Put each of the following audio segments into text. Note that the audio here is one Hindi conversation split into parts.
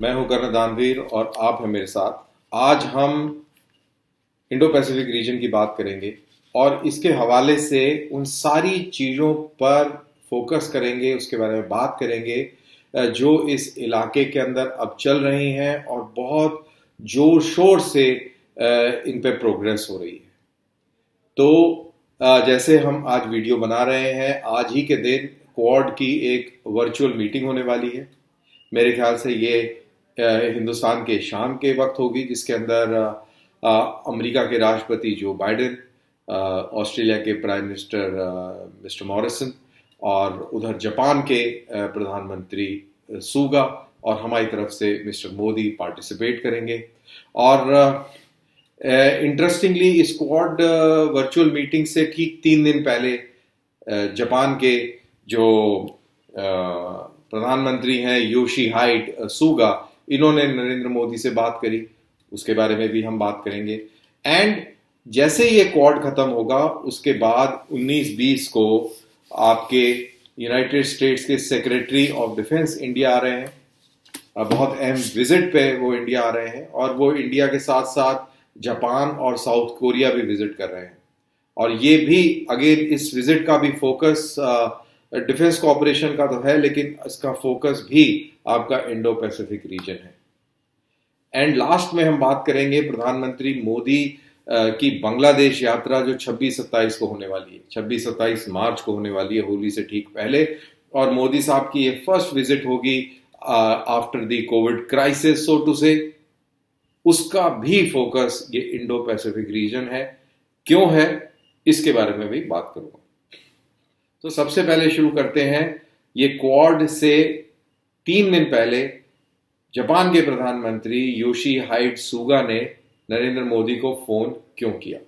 मैं हूं कर्ण दानवीर और आप हैं मेरे साथ। आज हम इंडो पैसिफिक रीजन की बात करेंगे और इसके हवाले से उन सारी चीज़ों पर फोकस करेंगे, उसके बारे में बात करेंगे जो इस इलाके के अंदर अब चल रही हैं और बहुत जोर शोर से इन पे प्रोग्रेस हो रही है। तो जैसे हम आज वीडियो बना रहे हैं, आज ही के दिन क्वाड की एक वर्चुअल मीटिंग होने वाली है। मेरे ख्याल से ये हिंदुस्तान के शाम के वक्त होगी, जिसके अंदर अमेरिका के राष्ट्रपति जो बाइडेन, ऑस्ट्रेलिया के प्राइम मिनिस्टर मिस्टर मॉरिसन और उधर जापान के प्रधानमंत्री सुगा और हमारी तरफ से मिस्टर मोदी पार्टिसिपेट करेंगे। और इंटरेस्टिंगली इस क्वाड वर्चुअल मीटिंग से ठीक 3 दिन पहले जापान के जो प्रधानमंत्री हैं योशीहाइड सुगा, इन्होंने नरेंद्र मोदी से बात करी, उसके बारे में भी हम बात करेंगे। एंड जैसे ये क्वाड खत्म होगा उसके बाद 19-20 को आपके यूनाइटेड स्टेट्स के सेक्रेटरी ऑफ डिफेंस इंडिया आ रहे हैं। बहुत अहम विजिट पे वो इंडिया आ रहे हैं और वो इंडिया के साथ साथ जापान और साउथ कोरिया भी विजिट कर रहे हैं। और ये भी अगेन इस विजिट का भी फोकस डिफेंस कोऑपरेशन का तो है, लेकिन इसका फोकस भी आपका इंडो पैसिफिक रीजन है। एंड लास्ट में हम बात करेंगे प्रधानमंत्री मोदी की बांग्लादेश यात्रा जो 26-27 को होने वाली है, 26-27 मार्च को होने वाली है, होली से ठीक पहले। और मोदी साहब की ये फर्स्ट विजिट होगी after the COVID crisis, so to say. उसका भी फोकस ये इंडो पैसिफिक रीजन है। क्यों है, इसके बारे में भी बात करूंगा। तो सबसे पहले शुरू करते हैं, ये क्वाड से 3 दिन पहले जापान के प्रधानमंत्री योशीहाइड सुगा ने नरेंद्र मोदी को फोन क्यों किया।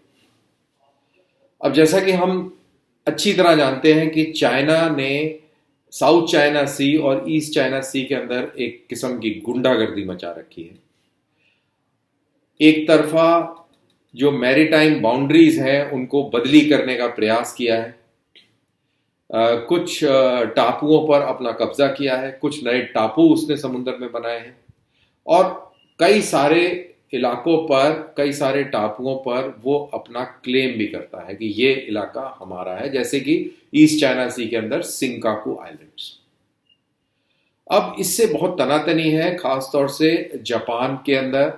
अब जैसा कि हम अच्छी तरह जानते हैं कि चाइना ने साउथ चाइना सी और ईस्ट चाइना सी के अंदर एक किस्म की गुंडागर्दी मचा रखी है। एक तरफा जो मैरीटाइम बाउंड्रीज हैं उनको बदली करने का प्रयास किया है, कुछ टापुओं पर अपना कब्जा किया है, कुछ नए टापू उसने समुद्र में बनाए हैं और कई सारे इलाकों पर, कई सारे टापुओं पर वो अपना क्लेम भी करता है कि ये इलाका हमारा है, जैसे कि ईस्ट चाइना सी के अंदर सिंकाकू आइलैंड्स। अब इससे बहुत तनातनी है, खासतौर से जापान के अंदर,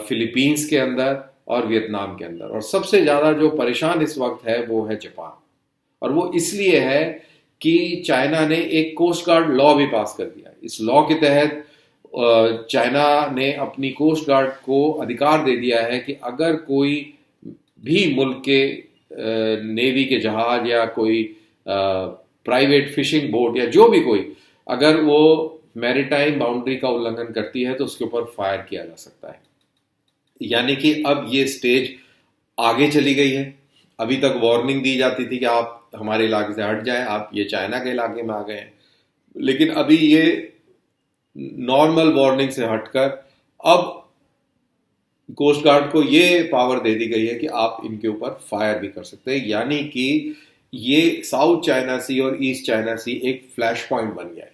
फिलीपींस के अंदर और वियतनाम के अंदर। और सबसे ज्यादा जो परेशान इस वक्त है वो है जापान। और वो इसलिए है कि चाइना ने एक कोस्ट गार्ड लॉ भी पास कर दिया। इस लॉ के तहत चाइना ने अपनी कोस्ट गार्ड को अधिकार दे दिया है कि अगर कोई भी मुल्क के नेवी के जहाज या कोई प्राइवेट फिशिंग बोट या जो भी कोई, अगर वो मैरीटाइम बाउंड्री का उल्लंघन करती है तो उसके ऊपर फायर किया जा सकता है। यानी कि अब ये स्टेज आगे चली गई है। अभी तक वार्निंग दी जाती थी कि आप हमारे इलाके से हट जाएं, आप ये चाइना के इलाके में आ गए हैं। लेकिन अभी ये नॉर्मल वार्निंग से हटकर अब कोस्ट गार्ड को ये पावर दे दी गई है कि आप इनके ऊपर फायर भी कर सकते हैं। यानी कि ये साउथ चाइना सी और ईस्ट चाइना सी एक फ्लैश पॉइंट बन गया है।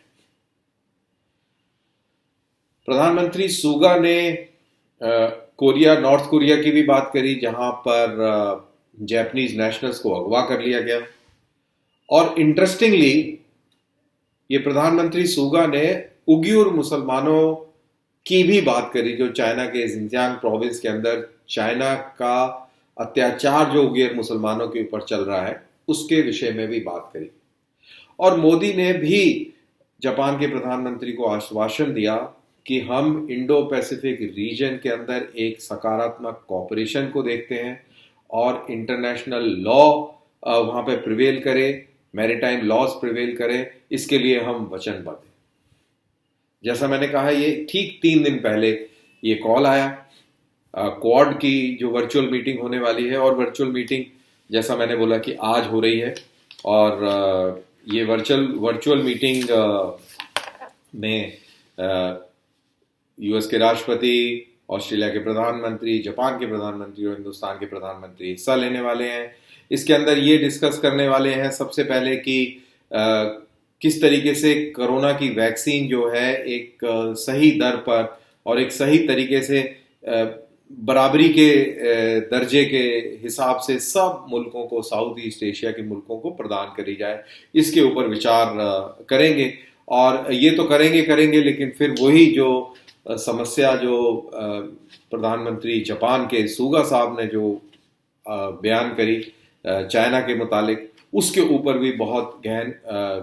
प्रधानमंत्री सुगा ने नॉर्थ कोरिया की भी बात करी, जहां पर जापानीज नेशनल्स को अगवा कर लिया गया। और इंटरेस्टिंगली ये प्रधानमंत्री सुगा ने उइगुर मुसलमानों की भी बात करी, जो चाइना के जिनजियांग प्रोविंस के अंदर चाइना का अत्याचार जो उइगुर मुसलमानों के ऊपर चल रहा है उसके विषय में भी बात करी। और मोदी ने भी जापान के प्रधानमंत्री को आश्वासन दिया कि हम इंडो पैसिफिक रीजन के अंदर एक सकारात्मक कॉपरेशन को देखते हैं और इंटरनेशनल लॉ वहां पे प्रिवेल करे, मैरीटाइम लॉज प्रिवेल करे, इसके लिए हम वचनबद्ध हैं। जैसा मैंने कहा, ये ठीक 3 दिन पहले ये कॉल आया क्वाड की जो वर्चुअल मीटिंग होने वाली है। और वर्चुअल मीटिंग जैसा मैंने बोला कि आज हो रही है। और ये वर्चुअल मीटिंग में यूएस के राष्ट्रपति, ऑस्ट्रेलिया के प्रधानमंत्री, जापान के प्रधानमंत्री और हिंदुस्तान के प्रधानमंत्री हिस्सा लेने वाले हैं। इसके अंदर ये डिस्कस करने वाले हैं सबसे पहले कि किस तरीके से कोरोना की वैक्सीन जो है एक सही दर पर और एक सही तरीके से बराबरी के दर्जे के हिसाब से सब मुल्कों को, साउथ ईस्ट एशिया के मुल्कों को प्रदान करी जाए, इसके ऊपर विचार करेंगे। और ये तो करेंगे लेकिन फिर वही जो समस्या जो प्रधानमंत्री जापान के सुगा साहब ने जो बयान करी चाइना के मुतालिक, उसके ऊपर भी बहुत गहन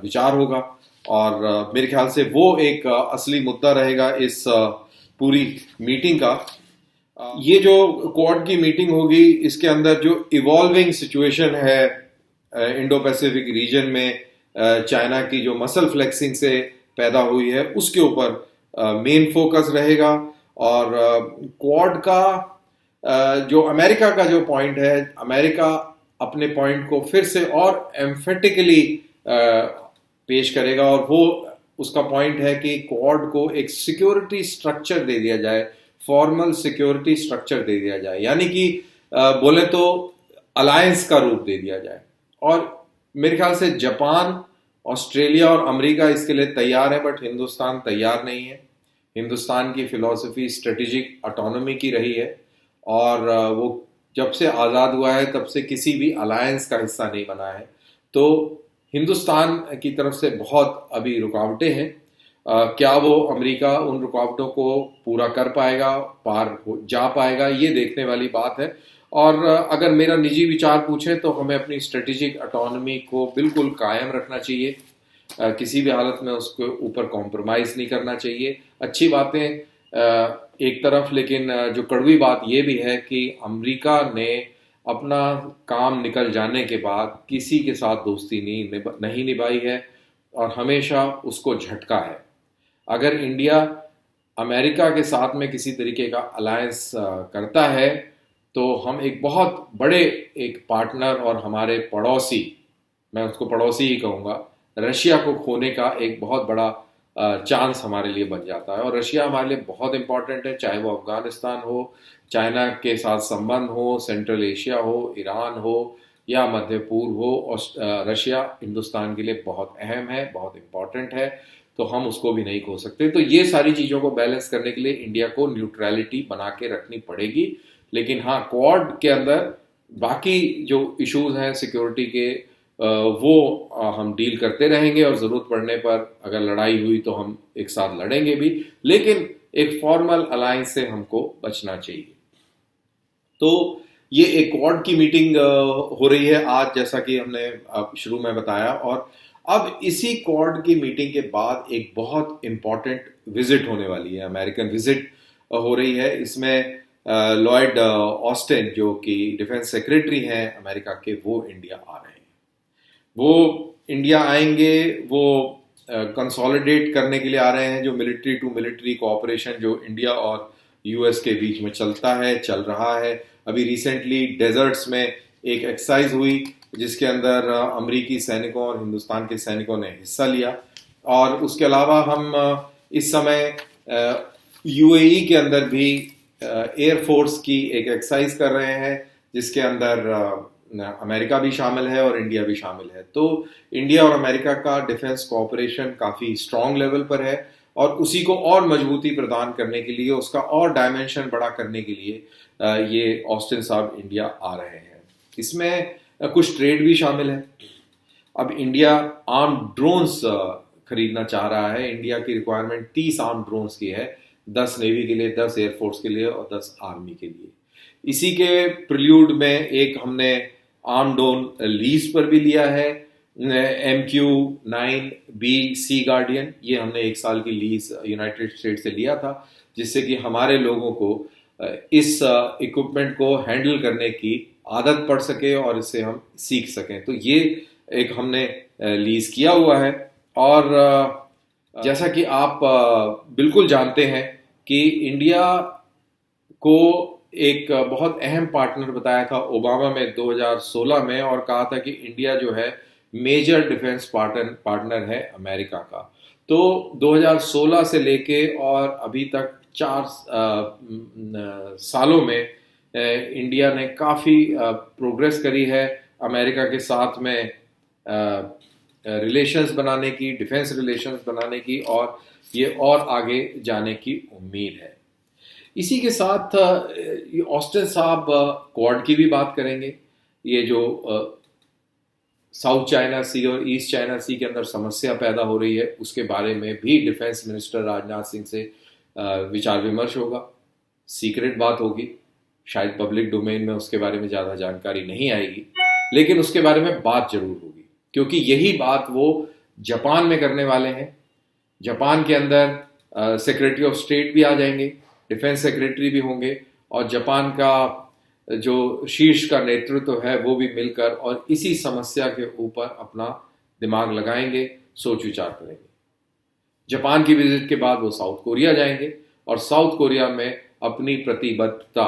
विचार होगा। और मेरे ख्याल से वो एक असली मुद्दा रहेगा इस पूरी मीटिंग का। ये जो क्वाड की मीटिंग होगी, इसके अंदर जो इवॉल्विंग सिचुएशन है इंडो पैसिफिक रीजन में, चाइना की जो मसल फ्लेक्सिंग से पैदा हुई है, उसके ऊपर मेन फोकस रहेगा। और क्वाड का जो अमेरिका का जो पॉइंट है, अमेरिका अपने पॉइंट को फिर से और एम्फेटिकली पेश करेगा, और वो उसका पॉइंट है कि क्वाड को एक सिक्योरिटी स्ट्रक्चर दे दिया जाए, फॉर्मल सिक्योरिटी स्ट्रक्चर दे दिया जाए, यानी कि बोले तो अलायंस का रूप दे दिया जाए। और मेरे ख्याल से जापान, ऑस्ट्रेलिया और अमेरिका इसके लिए तैयार है, बट हिंदुस्तान तैयार नहीं है। हिंदुस्तान की फिलॉसफी स्ट्रेटेजिक ऑटोनॉमी की रही है, और वो जब से आज़ाद हुआ है तब से किसी भी अलायंस का हिस्सा नहीं बना है। तो हिंदुस्तान की तरफ से बहुत अभी रुकावटें हैं। क्या वो अमेरिका उन रुकावटों को पूरा कर पाएगा, पार जा पाएगा, ये देखने वाली बात है। और अगर मेरा निजी विचार पूछे तो हमें अपनी स्ट्रेटेजिक ऑटोनॉमी को बिल्कुल कायम रखना चाहिए, किसी भी हालत में उसके ऊपर कॉम्प्रोमाइज़ नहीं करना चाहिए। अच्छी बातें एक तरफ, लेकिन जो कड़वी बात ये भी है कि अमेरिका ने अपना काम निकल जाने के बाद किसी के साथ दोस्ती नहीं निभाई है, और हमेशा उसको झटका है। अगर इंडिया अमेरिका के साथ में किसी तरीके का अलायंस करता है, तो हम एक बहुत बड़े एक पार्टनर और हमारे पड़ोसी, मैं उसको पड़ोसी ही कहूँगा, रशिया को खोने का एक बहुत बड़ा चांस हमारे लिए बन जाता है। और रशिया हमारे लिए बहुत इंपॉर्टेंट है, चाहे वो अफगानिस्तान हो, चाइना के साथ संबंध हो, सेंट्रल एशिया हो, ईरान हो या मध्य पूर्व हो, और रशिया हिंदुस्तान के लिए बहुत अहम है, बहुत इंपॉर्टेंट है, तो हम उसको भी नहीं खो सकते। तो ये सारी चीज़ों को बैलेंस करने के लिए इंडिया को न्यूट्रलिटी बना के रखनी पड़ेगी। लेकिन हाँ, क्वाड के अंदर बाकी जो इश्यूज हैं सिक्योरिटी के, वो हम डील करते रहेंगे, और ज़रूरत पड़ने पर अगर लड़ाई हुई तो हम एक साथ लड़ेंगे भी, लेकिन एक फॉर्मल अलायंस से हमको बचना चाहिए। तो ये एक क्वाड की मीटिंग हो रही है आज, जैसा कि हमने शुरू में बताया। और अब इसी क्वाड की मीटिंग के बाद एक बहुत इंपॉर्टेंट विजिट होने वाली है, अमेरिकन विजिट हो रही है। इसमें लॉयड ऑस्टिन, जो कि डिफेंस सेक्रेटरी हैं अमेरिका के, वो इंडिया आ रहे हैं। वो इंडिया आएंगे, वो कंसोलिडेट करने के लिए आ रहे हैं जो मिलिट्री टू मिलिट्री कोऑपरेशन जो इंडिया और यूएस के बीच में चल रहा है। अभी रिसेंटली डेजर्ट्स में एक एक्सरसाइज हुई, जिसके अंदर अमेरिकी सैनिकों और हिंदुस्तान के सैनिकों ने हिस्सा लिया। और उसके अलावा हम इस समय यूएई के अंदर भी एयरफोर्स की एक एक्सरसाइज कर रहे हैं, जिसके अंदर अमेरिका भी शामिल है और इंडिया भी शामिल है। तो इंडिया और अमेरिका का डिफेंस कोऑपरेशन काफ़ी स्ट्रॉन्ग लेवल पर है, और उसी को और मजबूती प्रदान करने के लिए, उसका और डायमेंशन बड़ा करने के लिए ये ऑस्टिन साहब इंडिया आ रहे हैं। इसमें कुछ ट्रेड भी शामिल है। अब इंडिया आर्म ड्रोन्स खरीदना चाह रहा है। इंडिया की रिक्वायरमेंट 30 आर्म ड्रोन्स की है, 10 नेवी के लिए, 10 एयरफोर्स के लिए और 10 आर्मी के लिए। इसी के प्रिल्यूड में एक हमने आर्म ड्रोन लीज पर भी लिया है, MQ-9B सी गार्डियन। ये हमने 1 साल की लीज यूनाइटेड स्टेट्स से लिया था, जिससे कि हमारे लोगों को इस इक्विपमेंट को हैंडल करने की आदत पड़ सके और इससे हम सीख सकें। तो ये एक हमने लीज किया हुआ है। और जैसा कि आप बिल्कुल जानते हैं कि इंडिया को एक बहुत अहम पार्टनर बताया था ओबामा में 2016 में, और कहा था कि इंडिया जो है मेजर डिफेंस पार्टनर है अमेरिका का। तो 2016 से लेके और अभी तक 4 सालों में इंडिया ने काफ़ी प्रोग्रेस करी है अमेरिका के साथ में रिलेशंस बनाने की, डिफेंस रिलेशंस बनाने की, और ये और आगे जाने की उम्मीद है। इसी के साथ ऑस्टिन साहब क्वाड की भी बात करेंगे। ये जो साउथ चाइना सी और ईस्ट चाइना सी के अंदर समस्या पैदा हो रही है, उसके बारे में भी डिफेंस मिनिस्टर राजनाथ सिंह से विचार विमर्श होगा। सीक्रेट बात होगी, शायद पब्लिक डोमेन में उसके बारे में ज़्यादा जानकारी नहीं आएगी, लेकिन उसके बारे में बात जरूर होगी, क्योंकि यही बात वो जापान में करने वाले हैं। जापान के अंदर सेक्रेटरी ऑफ स्टेट भी आ जाएंगे, डिफेंस सेक्रेटरी भी होंगे, और जापान का जो शीर्ष का नेतृत्व है वो भी मिलकर और इसी समस्या के ऊपर अपना दिमाग लगाएंगे, सोच विचार करेंगे। जापान की विजिट के बाद वो साउथ कोरिया जाएंगे और साउथ कोरिया में अपनी प्रतिबद्धता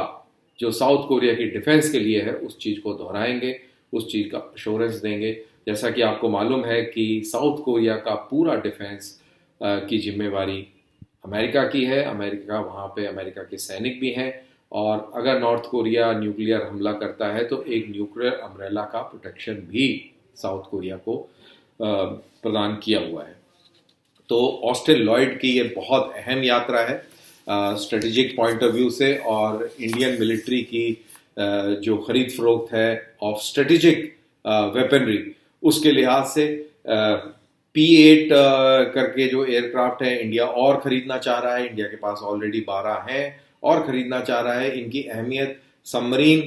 जो साउथ कोरिया की डिफेंस के लिए है उस चीज को दोहराएंगे, उस चीज का अश्योरेंस देंगे। जैसा कि आपको मालूम है कि साउथ कोरिया का पूरा डिफेंस की जिम्मेवारी अमेरिका की है। अमेरिका वहाँ पे अमेरिका के सैनिक भी हैं, और अगर नॉर्थ कोरिया न्यूक्लियर हमला करता है तो एक न्यूक्लियर अम्ब्रेला का प्रोटेक्शन भी साउथ कोरिया को प्रदान किया हुआ है। तो ऑस्टिन लॉयड की ये बहुत अहम यात्रा है स्ट्रेटेजिक पॉइंट ऑफ व्यू से, और इंडियन मिलिट्री की जो खरीद फरोख्त है ऑफ स्ट्रेटेजिक वेपनरी उसके लिहाज से P-8 करके जो एयरक्राफ्ट है इंडिया और खरीदना चाह रहा है। इंडिया के पास ऑलरेडी 12 हैं और खरीदना चाह रहा है। इनकी अहमियत सबमरीन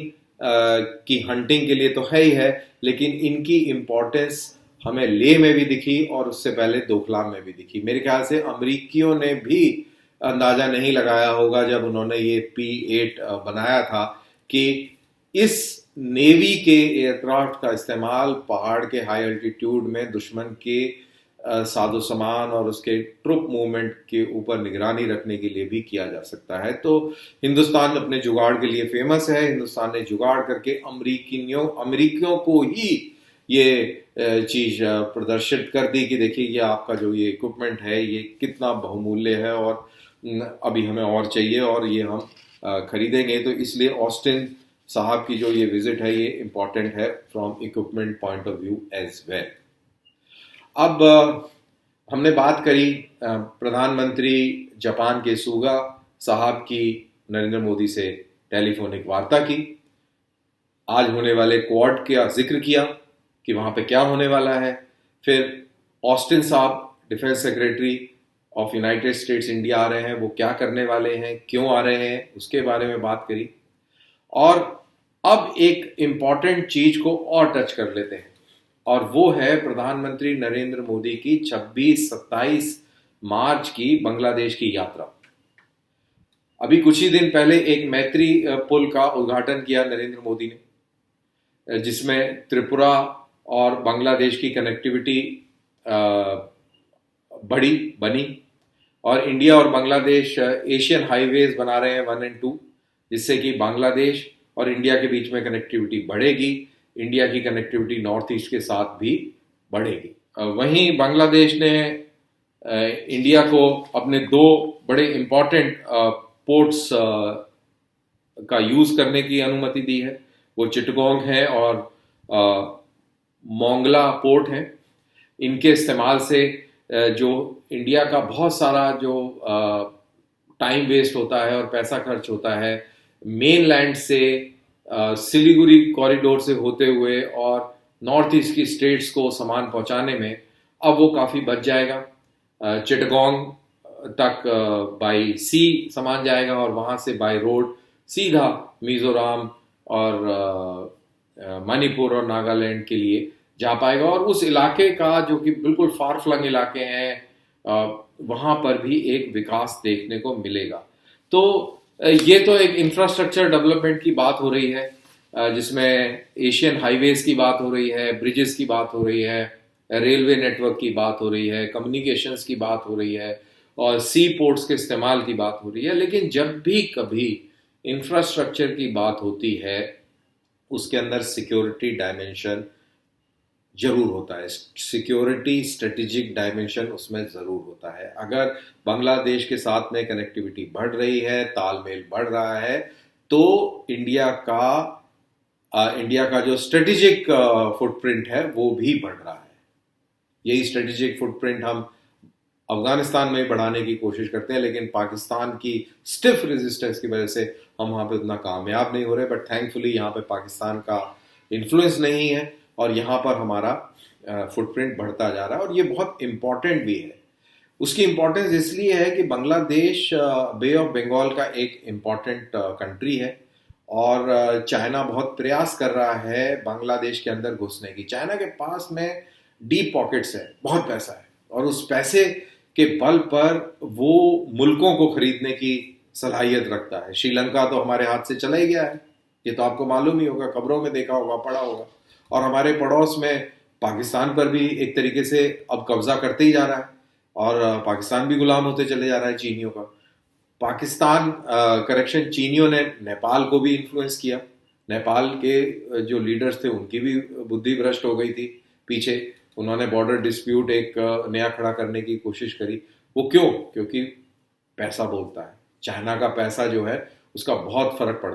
की हंटिंग के लिए तो है ही है, लेकिन इनकी इम्पोर्टेंस हमें लेह में भी दिखी और उससे पहले दोकलाम में भी दिखी। मेरे ख्याल से अमरीकियों ने भी अंदाजा नहीं लगाया होगा जब उन्होंने ये P-8 बनाया था कि इस नेवी के एयरक्राफ्ट का इस्तेमाल पहाड़ के हाई अल्टीट्यूड में दुश्मन के साजो सामान और उसके ट्रुप मूवमेंट के ऊपर निगरानी रखने के लिए भी किया जा सकता है। तो हिंदुस्तान अपने जुगाड़ के लिए फेमस है। हिंदुस्तान ने जुगाड़ करके अमरीकियों को ही ये चीज प्रदर्शित कर दी कि देखिए ये आपका जो ये इक्विपमेंट है ये कितना बहुमूल्य है और अभी हमें और चाहिए और ये हम खरीदेंगे। तो इसलिए ऑस्टिन साहब की जो ये विजिट है ये इम्पॉर्टेंट है from equipment point of view as well. अब हमने बात करी प्रधानमंत्री जापान के सुगा साहब की नरेंद्र मोदी से टेलीफोनिक वार्ता की। आज होने वाले क्वाड का जिक्र किया कि वहां पे क्या होने वाला है। फिर ऑस्टिन साहब defence secretary of United States India आ रहे हैं, वो क्या करने वाले हैं, क्यों आ रहे हैं, उसके बारे में बात करी। और अब एक इम्पॉर्टेंट चीज को और टच कर लेते हैं, और वो है प्रधानमंत्री नरेंद्र मोदी की 26-27 मार्च की बांग्लादेश की यात्रा। अभी कुछ ही दिन पहले एक मैत्री पुल का उद्घाटन किया नरेंद्र मोदी ने, जिसमें त्रिपुरा और बांग्लादेश की कनेक्टिविटी बनी, और इंडिया और बांग्लादेश एशियन हाईवेज बना रहे हैं 1 और 2, जिससे कि बांग्लादेश और इंडिया के बीच में कनेक्टिविटी बढ़ेगी। इंडिया की कनेक्टिविटी नॉर्थ ईस्ट के साथ भी बढ़ेगी। वहीं बांग्लादेश ने इंडिया को अपने 2 बड़े इंपॉर्टेंट पोर्ट्स का यूज करने की अनुमति दी है। वो चिटगोंग है और मोंगला पोर्ट है। इनके इस्तेमाल से जो इंडिया का बहुत सारा जो टाइम वेस्ट होता है और पैसा खर्च होता है मेन लैंड से सिलीगुड़ी कॉरिडोर से होते हुए और नॉर्थ ईस्ट की स्टेट्स को सामान पहुंचाने में, अब वो काफ़ी बच जाएगा। चिटगोंग तक बाय सी सामान जाएगा और वहाँ से बाय रोड सीधा मिजोरम और मणिपुर और नागालैंड के लिए जा पाएगा। और उस इलाके का जो कि बिल्कुल फार फ्लंग इलाके हैं वहाँ पर भी एक विकास देखने को मिलेगा। तो ये तो एक इंफ्रास्ट्रक्चर डेवलपमेंट की बात हो रही है, जिसमें एशियन हाईवेज की बात हो रही है, ब्रिजेस की बात हो रही है, रेलवे नेटवर्क की बात हो रही है, कम्युनिकेशंस की बात हो रही है और सी पोर्ट्स के इस्तेमाल की बात हो रही है। लेकिन जब भी कभी इंफ्रास्ट्रक्चर की बात होती है उसके अंदर सिक्योरिटी डायमेंशन जरूर होता है। सिक्योरिटी स्ट्रेटेजिक डायमेंशन उसमें जरूर होता है। अगर बांग्लादेश के साथ में कनेक्टिविटी बढ़ रही है, तालमेल बढ़ रहा है, तो इंडिया का जो स्ट्रेटेजिक फुटप्रिंट है वो भी बढ़ रहा है। यही स्ट्रेटेजिक फुटप्रिंट हम अफगानिस्तान में बढ़ाने की कोशिश करते हैं, लेकिन पाकिस्तान की स्टिफ रेजिस्टेंस की वजह से हम वहाँ पे उतना कामयाब नहीं हो रहे। बट थैंकफुली यहाँ पे पाकिस्तान का इन्फ्लुएंस नहीं है और यहाँ पर हमारा फुटप्रिंट बढ़ता जा रहा है, और ये बहुत इम्पॉर्टेंट भी है। उसकी इम्पोर्टेंस इसलिए है कि बांग्लादेश बे ऑफ बंगाल का एक इम्पॉर्टेंट कंट्री है, और चाइना बहुत प्रयास कर रहा है बांग्लादेश के अंदर घुसने की। चाइना के पास में डीप पॉकेट्स है, बहुत पैसा है, और उस पैसे के बल पर वो मुल्कों को खरीदने की सलाहियत रखता है। श्रीलंका तो हमारे हाथ से चला ही गया है, ये तो आपको मालूम ही होगा, खबरों में देखा होगा, पढ़ा होगा। और हमारे पड़ोस में पाकिस्तान पर भी एक तरीके से अब कब्जा करते ही जा रहा है, और पाकिस्तान भी गुलाम होते चले जा रहा है चीनियों का। पाकिस्तान करेक्शन, चीनियों ने नेपाल को भी इन्फ्लुएंस किया। नेपाल के जो लीडर्स थे उनकी भी बुद्धि भ्रष्ट हो गई थी पीछे, उन्होंने बॉर्डर डिस्प्यूट एक नया खड़ा करने की कोशिश करी। वो क्यों? क्योंकि पैसा बोलता है। चाइना का पैसा जो है उसका बहुत फर्क पड़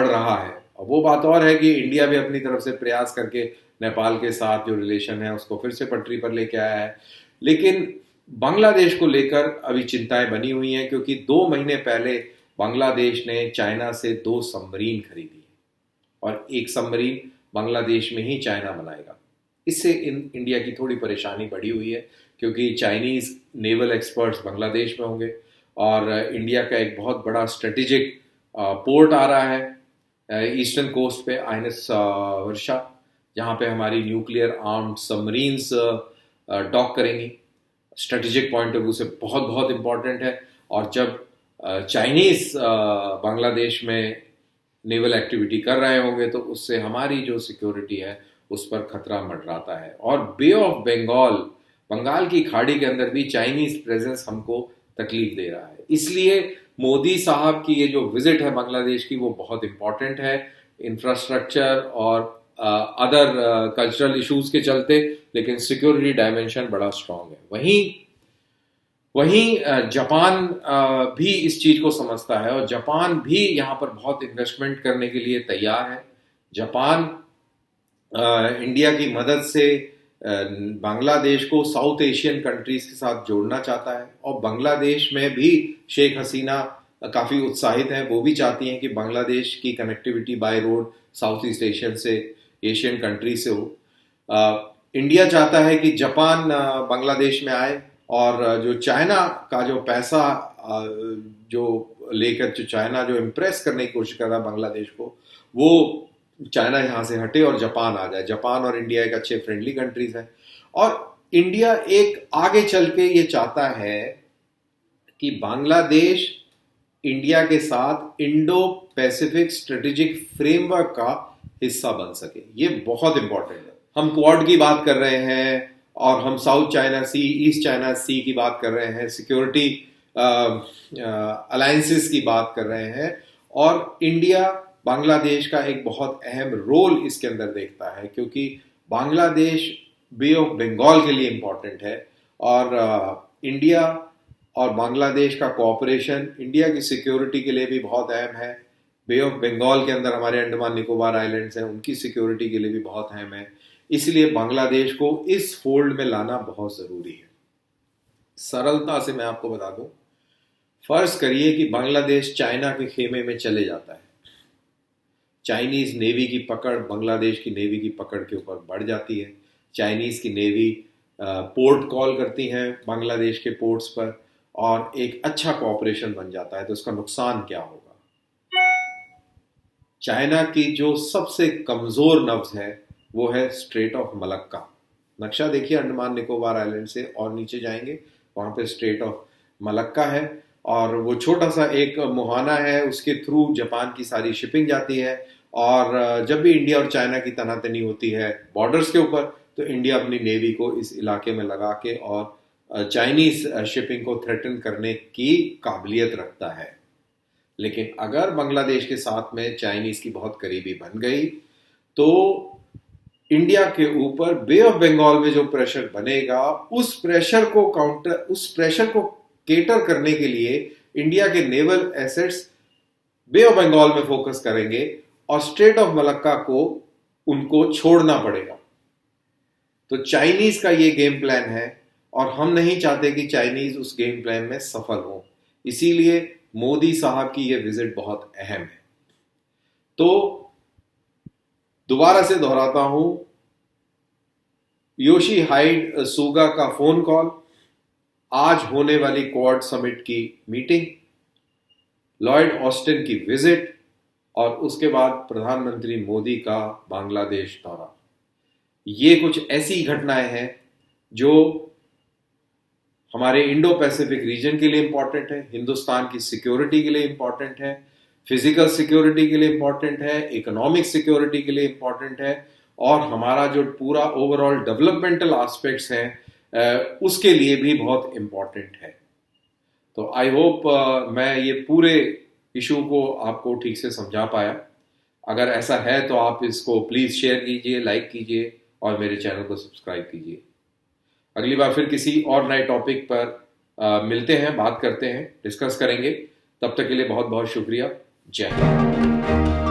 रहा है। अब वो बात और है कि इंडिया भी अपनी तरफ से प्रयास करके नेपाल के साथ जो रिलेशन है उसको फिर से पटरी पर लेके आया है। लेकिन बांग्लादेश को लेकर अभी चिंताएं बनी हुई हैं, क्योंकि 2 महीने पहले बांग्लादेश ने चाइना से 2 सबमरीन खरीदी, और एक सबमरीन बांग्लादेश में ही चाइना बनाएगा। इससे इंडिया की थोड़ी परेशानी बढ़ी हुई है, क्योंकि चाइनीज नेवल एक्सपर्ट्स बांग्लादेश में होंगे, और इंडिया का एक बहुत बड़ा स्ट्रेटेजिक पोर्ट आ रहा है ईस्टर्न कोस्ट पे, आईएनएस वर्षा, जहाँ पे हमारी न्यूक्लियर आर्म्ड सबमरीन्स डॉक करेंगी। स्ट्रेटेजिक पॉइंट ऑफ व्यू से बहुत बहुत इंपॉर्टेंट है। और जब चाइनीज बांग्लादेश में नेवल एक्टिविटी कर रहे होंगे तो उससे हमारी जो सिक्योरिटी है उस पर खतरा मंडराता है। और बे ऑफ बंगाल, बंगाल की खाड़ी के अंदर भी चाइनीज प्रेजेंस हमको तकलीफ दे रहा है। इसलिए मोदी साहब की ये जो विजिट है बांग्लादेश की, वो बहुत इंपॉर्टेंट है इंफ्रास्ट्रक्चर और अदर कल्चरल इश्यूज के चलते, लेकिन सिक्योरिटी डायमेंशन बड़ा स्ट्रांग है। वहीं जापान भी इस चीज को समझता है, और जापान भी यहाँ पर बहुत इन्वेस्टमेंट करने के लिए तैयार है। जापान इंडिया की मदद से बांग्लादेश को साउथ एशियन कंट्रीज के साथ जोड़ना चाहता है, और बांग्लादेश में भी शेख हसीना काफी उत्साहित हैं। वो भी चाहती हैं कि बांग्लादेश की connectivity by road south east Asian country से हो। इंडिया चाहता है कि जापान बांग्लादेश में आए, और जो चाइना का जो पैसा जो लेकर, जो चाइना जो इम्प्रेस करने की कोशिश कर रहा है बांग्लादेश को, वो चाइना यहाँ से हटे और जापान आ जाए। जापान और इंडिया एक अच्छे फ्रेंडली कंट्रीज हैं, और इंडिया एक आगे चल के ये चाहता है कि बांग्लादेश इंडिया के साथ इंडो पैसिफिक स्ट्रेटेजिक फ्रेमवर्क का हिस्सा बन सके। ये बहुत इंपॉर्टेंट है। हम क्वाड की बात कर रहे हैं, और हम साउथ चाइना सी, ईस्ट चाइना सी की बात कर रहे हैं, सिक्योरिटी अलायंसेस की बात कर रहे हैं, और इंडिया बांग्लादेश का एक बहुत अहम रोल इसके अंदर देखता है, क्योंकि बांग्लादेश बे ऑफ बंगाल के लिए इंपॉर्टेंट है, और इंडिया और बांग्लादेश का कोऑपरेशन इंडिया की सिक्योरिटी के लिए भी बहुत अहम है। बे ऑफ बंगाल के अंदर हमारे अंडमान निकोबार आइलैंड्स हैं, उनकी सिक्योरिटी के लिए भी बहुत अहम है। इसलिए बांग्लादेश को इस फोल्ड में लाना बहुत जरूरी है। सरलता से मैं आपको बता दूं, फर्ज करिए कि बांग्लादेश चाइना के खेमे में चले जाता है, चाइनीज नेवी की पकड़ बांग्लादेश की नेवी की पकड़ के ऊपर बढ़ जाती है, चाइनीज की नेवी पोर्ट कॉल करती है बांग्लादेश के पोर्ट्स पर, और एक अच्छा कोऑपरेशन बन जाता है, तो इसका नुकसान क्या होगा? चाइना की जो सबसे कमजोर नब्ज है वो है स्ट्रेट ऑफ मलक्का। नक्शा देखिए, अंडमान निकोबार आइलैंड से और नीचे जाएंगे, वहां पे स्ट्रेट ऑफ मलक्का है, और वो छोटा सा एक मुहाना है, उसके थ्रू जापान की सारी शिपिंग जाती है। और जब भी इंडिया और चाइना की तनातनी होती है बॉर्डर्स के ऊपर, तो इंडिया अपनी नेवी को इस इलाके में लगा के और चाइनीज शिपिंग को थ्रेटन करने की काबिलियत रखता है। लेकिन अगर बांग्लादेश के साथ में चाइनीज की बहुत करीबी बन गई, तो इंडिया के ऊपर बे ऑफ बंगाल में जो प्रेशर बनेगा, उस प्रेशर को केटर करने के लिए इंडिया के naval assets Bay of Bengal में फोकस करेंगे, और स्ट्रेट ऑफ मलक्का को उनको छोड़ना पड़ेगा। तो चाइनीज का ये गेम प्लान है और हम नहीं चाहते कि चाइनीज उस गेम प्लान में सफल हो, इसीलिए मोदी साहब की ये विजिट बहुत अहम है। तो दोबारा से दोहराता हूं, योशीहाइड सुगा का फोन कॉल, आज होने वाली क्वाड समिट की मीटिंग, लॉयड ऑस्टिन की विजिट और उसके बाद प्रधानमंत्री मोदी का बांग्लादेश दौरा, ये कुछ ऐसी घटनाएं हैं जो हमारे इंडो पैसिफिक रीजन के लिए इंपॉर्टेंट है, हिंदुस्तान की सिक्योरिटी के लिए इंपॉर्टेंट है, फिजिकल सिक्योरिटी के लिए इंपॉर्टेंट है, इकोनॉमिक सिक्योरिटी के लिए इंपॉर्टेंट है और हमारा जो पूरा ओवरऑल डेवलपमेंटल एस्पेक्ट्स हैं उसके लिए भी बहुत इंपॉर्टेंट है। तो आई होप मैं ये पूरे इशू को आपको ठीक से समझा पाया। अगर ऐसा है तो आप इसको प्लीज शेयर कीजिए, लाइक कीजिए और मेरे चैनल को सब्सक्राइब कीजिए। अगली बार फिर किसी और नए टॉपिक पर मिलते हैं, बात करते हैं, डिस्कस करेंगे। तब तक के लिए बहुत बहुत शुक्रिया। जय हिंद।